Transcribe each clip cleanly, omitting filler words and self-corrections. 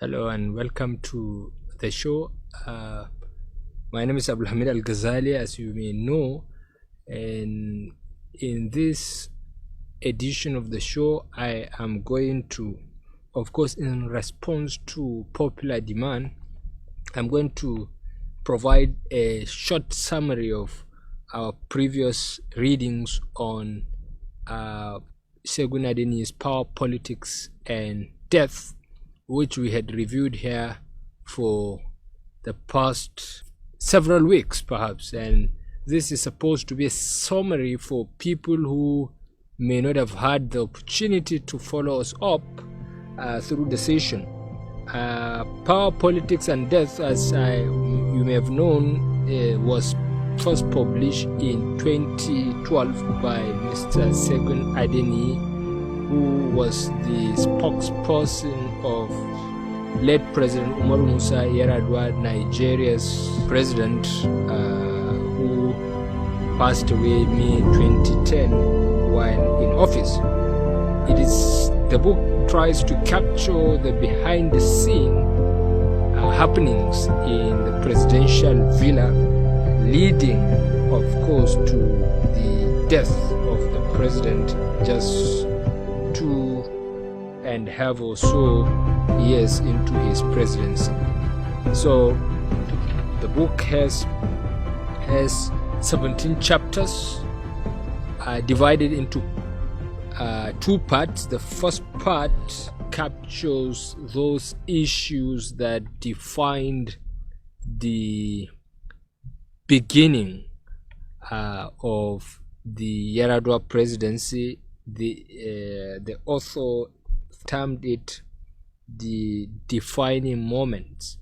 Hello and welcome to the show. My name is Al-Gazali, as you may know, and in this edition of the show, I am going to, of course, in response to popular demand, I'm going to provide a short summary of our previous readings on Segun Adeniyi's Power, Politics, and Death, which we had reviewed here for the past several weeks, perhaps. And this is supposed to be a summary for people who may not have had the opportunity to follow us up through the session. Power, Politics, and Death, as you may have known, was first published in 2012 by Mr. Segun Adeniyi, who was the spokesperson of late President Umaru Musa Yaradua, Nigeria's president, who passed away May 2010 while in office. The book tries to capture the behind-the-scene happenings in the presidential villa, leading, of course, to the death of the president just 2.5 or so years into his presidency. So the book has 17 chapters divided into two parts. The first part captures those issues that defined the beginning of the Yaradua presidency. The author termed it the defining moments.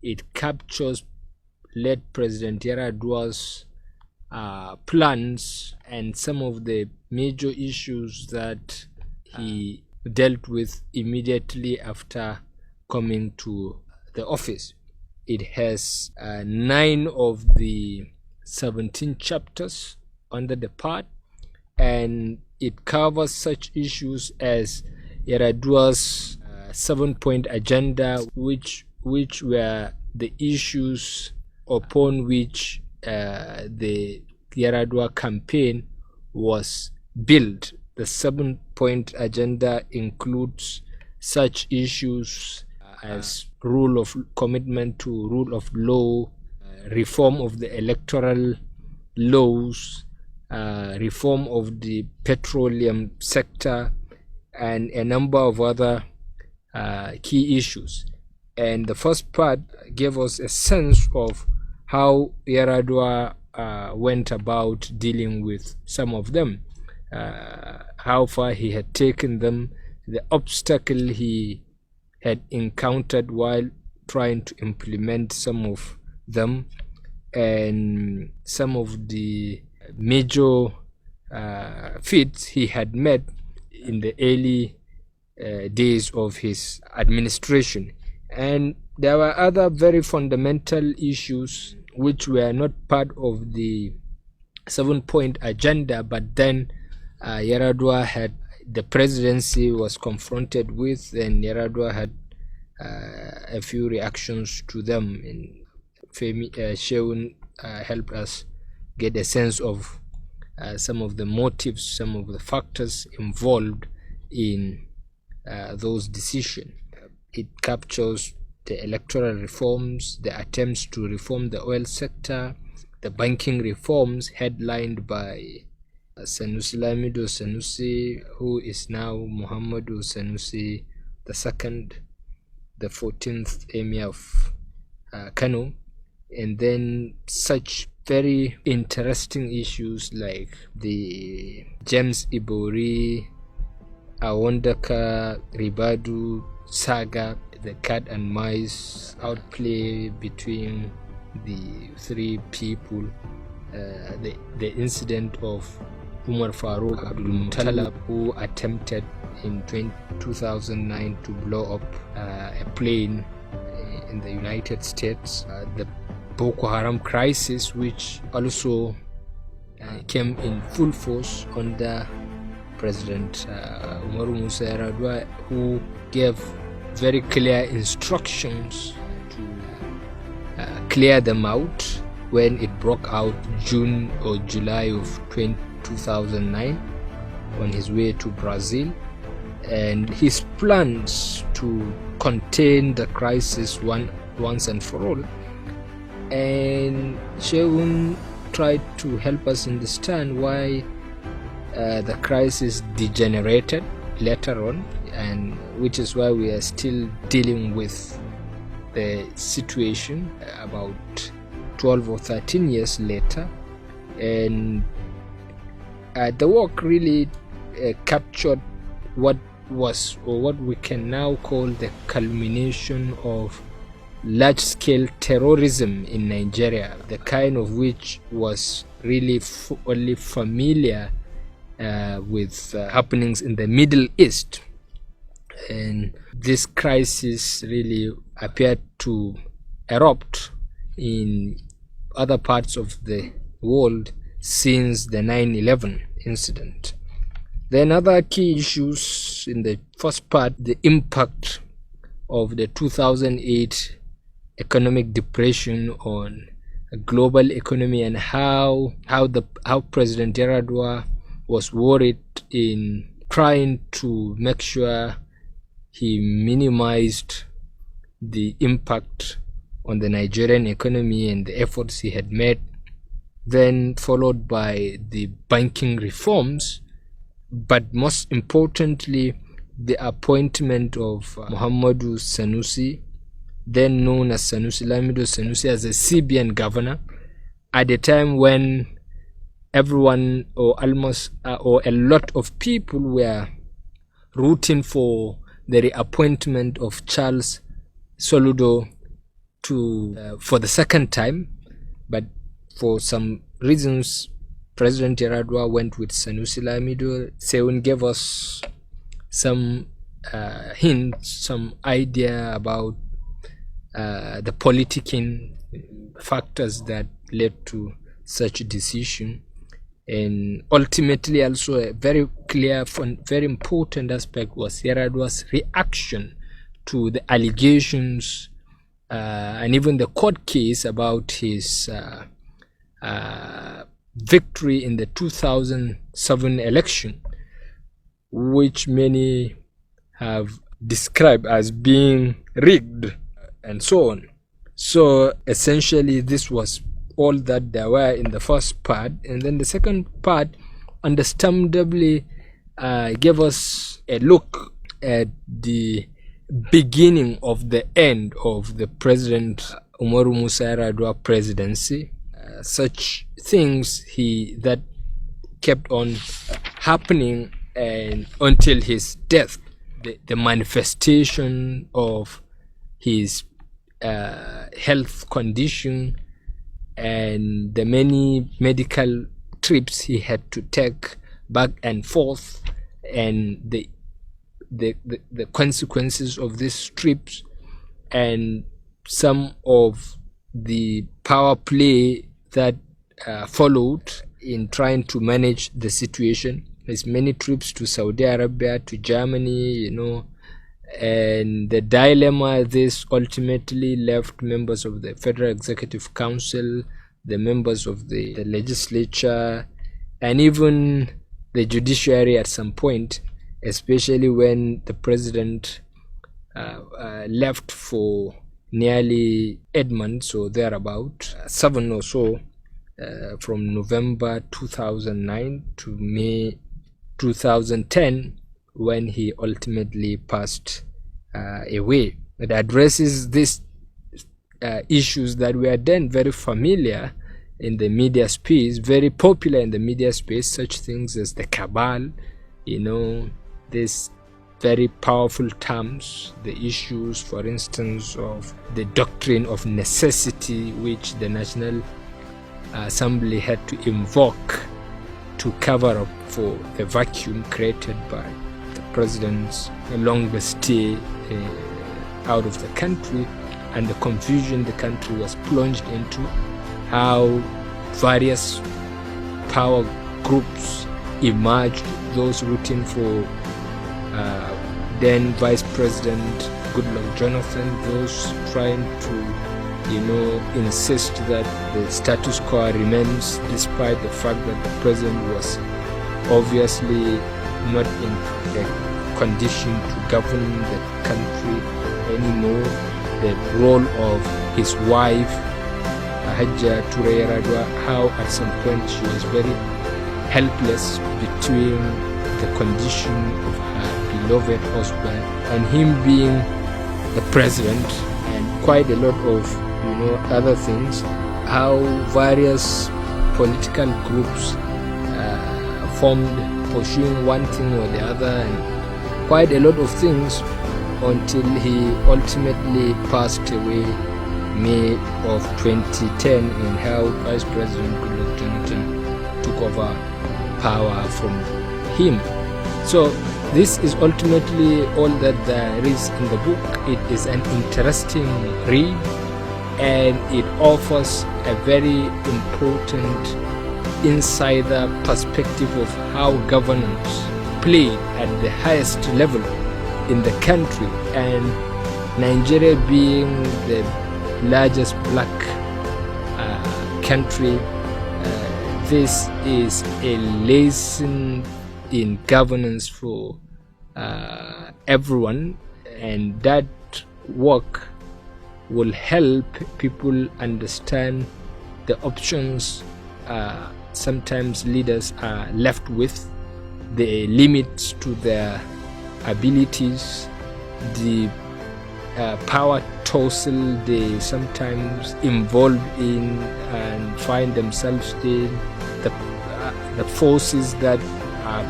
It captures late President Yaradua's plans and some of the major issues that he dealt with immediately after coming to the office. It has 9 of the 17 chapters under the part, and it covers such issues as Yaradua's 7-point agenda, which were the issues upon which the Yaradua campaign was built. The 7-point agenda includes such issues as commitment to rule of law, reform of the electoral laws, reform of the petroleum sector, and a number of other key issues. And the first part gave us a sense of how Yaradua went about dealing with some of them, how far he had taken them, the obstacle he had encountered while trying to implement some of them, and some of the major feats he had met in the early days of his administration. And there were other very fundamental issues which were not part of the 7-point agenda, but then the presidency was confronted with, and Yaradua had a few reactions to them. And Sheun helped us get a sense of some of the motives, some of the factors involved in those decisions. It captures the electoral reforms, the attempts to reform the oil sector, the banking reforms headlined by Sanusi Lamido Sanusi, who is now Muhammadu Sanusi II, the 14th Emir of Kano, and then such very interesting issues like the James Ibori, Awondaka Ribadu saga, the cat and mice outplay between the three people, the incident of Umar Farouk Abdul Muttalab, who attempted in 2009 to blow up a plane in the United States, the Boko Haram crisis, which also came in full force under President Umaru Musa Yaradua, who gave very clear instructions to clear them out when it broke out June or July of 2009 on his way to Brazil, and his plans to contain the crisis once and for all. And Shegun tried to help us understand why the crisis degenerated later on, and which is why we are still dealing with the situation about 12 or 13 years later. And the work really captured what was, or what we can now call, the culmination of large-scale terrorism in Nigeria, the kind of which was really only familiar with happenings in the Middle East. And this crisis really appeared to erupt in other parts of the world since the 9/11 incident. Then other key issues in the first part: the impact of the 2008 economic depression on a global economy, and how President Yaradua was worried in trying to make sure he minimized the impact on the Nigerian economy and the efforts he had made. Then followed by the banking reforms, but most importantly the appointment of Muhammadu Sanusi, then known as Sanusi Lamido Sanusi, as a CBN governor at a time when everyone, or almost or a lot of people, were rooting for the reappointment of Charles Soludo for the second time. But for some reasons, President Yaradua went with Sanusi Lamido. Seun gave us some hints, some idea about the politicking factors that led to such a decision. And ultimately, also a very clear, very important aspect was Yaradua's reaction to the allegations and even the court case about his victory in the 2007 election, which many have described as being rigged and so on. So essentially, this was all that there were in the first part. And then the second part understandably gave us a look at the beginning of the end of the President Umaru Musa Yaradua presidency. Such things that kept on happening and until his death. The manifestation of his health condition, and the many medical trips he had to take back and forth, and the consequences of these trips, and some of the power play that followed in trying to manage the situation. His many trips to Saudi Arabia, to Germany, and the dilemma this ultimately left members of the Federal Executive Council, the members of the legislature, and even the judiciary at some point, especially when the president left for nearly 8 months or thereabout, 7 or so, from November 2009 to May 2010, when he ultimately passed away. It addresses these issues that were then very familiar in the media space, very popular in the media space, such things as the cabal, these very powerful terms, the issues, for instance, of the doctrine of necessity, which the National Assembly had to invoke to cover up for the vacuum created by the president's longer stay out of the country, and the confusion the country was plunged into, how various power groups emerged, those rooting for then Vice President Goodluck Jonathan, those trying to, insist that the status quo remains despite the fact that the president was obviously not in a condition to govern the country anymore. The role of his wife, Hajja Yaradua, how at some point she was very helpless between the condition of her beloved husband and him being the president, and quite a lot of other things, how various political groups formed pursuing one thing or the other, and quite a lot of things until he ultimately passed away May of 2010, and how Vice President Goodluck Jonathan took over power from him. So this is ultimately all that there is in the book. It is an interesting read, and it offers a very important insider perspective of how governance played at the highest level in the country, and Nigeria being the largest black country, this is a lesson in governance for everyone, and that work will help people understand the options sometimes leaders are left with, the limits to their abilities, the power tussle they sometimes involved in and find themselves in, the forces that are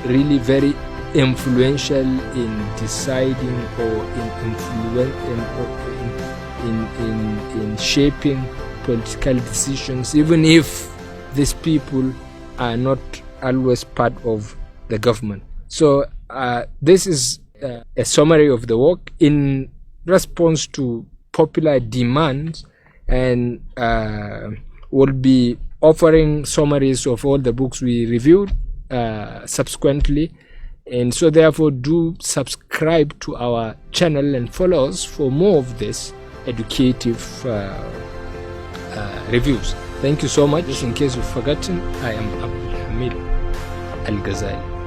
really very influential in deciding or in shaping political decisions, even if these people are not always part of the government. So this is a summary of the work in response to popular demands, and will be offering summaries of all the books we reviewed subsequently. And so therefore do subscribe to our channel and follow us for more of this educative reviews. Thank you so much. Just in case you've forgotten, I am Abdul Hamid Al-Gazali.